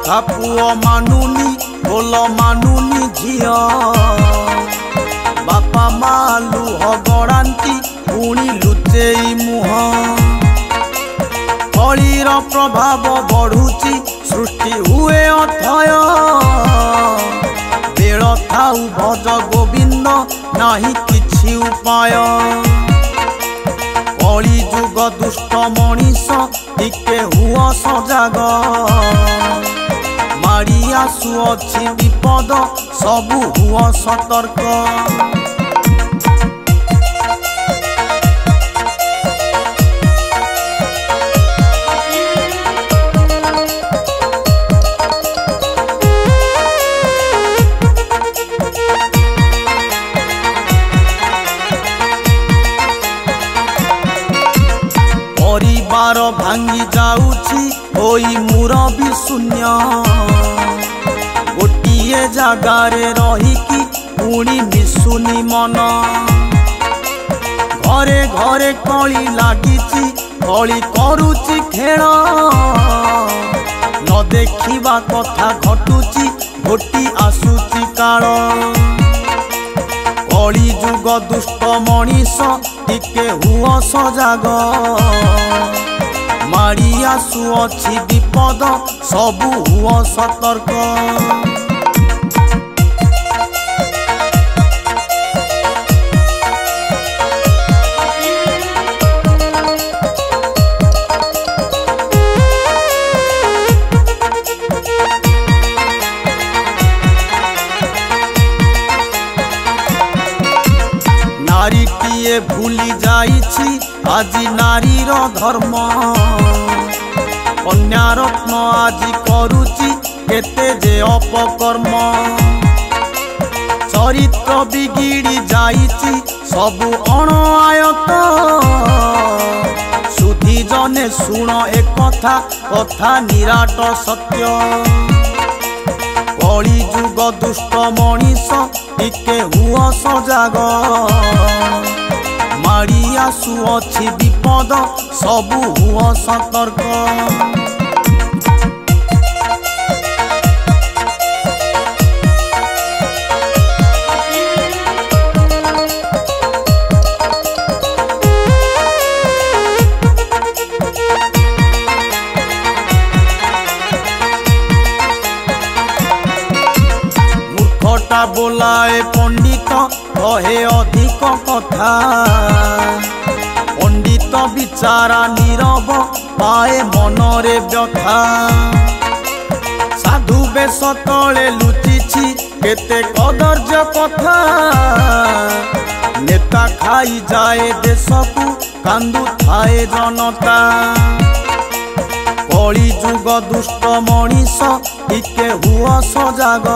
कथा पुओ मानुनी बोल मानुनी झिया बापा माँ लुह गड़ाती पुणी लुचेई मुह कलिर प्रभाव बढ़ुची सृष्टि हुए अथय बेल थाउ भज गोविंद नाही किछि उपाय कली जुग दुष्ट मनीष टिके हुआ सजाग मारी आसुअछि विपद सबु हुआ सतर्क परिवार भांगी जाउछि होई मुरबी शून्य गोटिए जगारे रहिकी पुणी मिसुनी मन घरे घरे कली लागिछि कली करुछि खेल न देखिबा कथा घटुछि घोटी आसुछि काल कली जुग दुष्ट मनीष टिके हुआ सजाग मारी आसुअछि विपद सबु हुआ सतर्क नारीटिए भूली जाइछि आजी नारीर धर्म कन्या रत्न आजी करुछि केते जे अपकर्म चरित्र बिगिड़ी जाइछि सबु अणआयत सुधी जने सुण ए कथा कथा निराट सत्य कली जुग दुष्ट मनीष टिके हुआ सजाग मारी आसुअछि विपद सबु हुआ सतर्क मूर्खटा बोलाए पंडित कहे अधिक कथा पंडित बिचारा नीरव पाए मनरे व्यथा साधु बेश तले लुचिछि केते कदर्य कथा नेता खाई जाए देशकु कांदु थाए जनता कली जुग दुष्ट मनीष टिके हुआ सजाग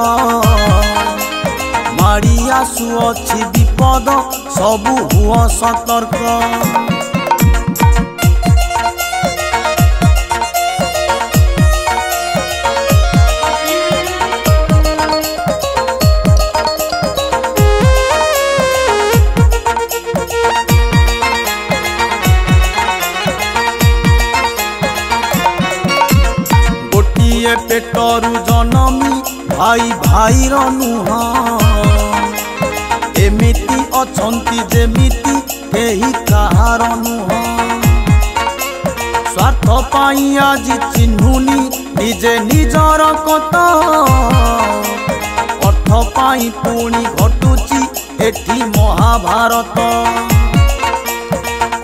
मारी आसुअछि विपद सबु हुआ सतर्क गोटिए पेटरु जनमी भाई भाईर नुह एमिति अछंती जेमिति केही काहार नुह स्वार्थ पाई आज चिन्हुनी निजे निजर कथा अर्थ पाई पुणी घटुची एठी महाभारत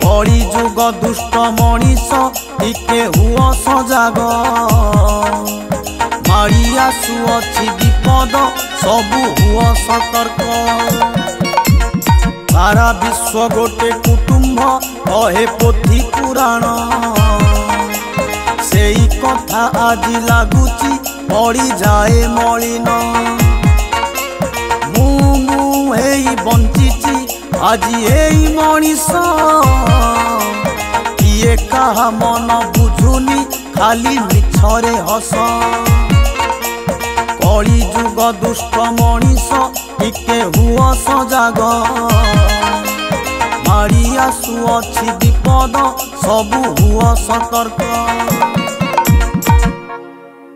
कली जुग दुष्ट मनीष टिके हुआ सजाग मारी आसुअछि विपद सबु हुआ सतर्क सारा विश्व गोटे कुटुंब कहे पोथी पुराण सेई कथा आज लागुची पड़ी जाए मलिन मु हेई बंचिची आज एई मनीष किए कहा मन बुझुनी खाली मिछरे हस कली जुग दुष्ट मनीष टिके हुआ सजाग मारी आसुअछि विपद सबु हुआ सतर्क।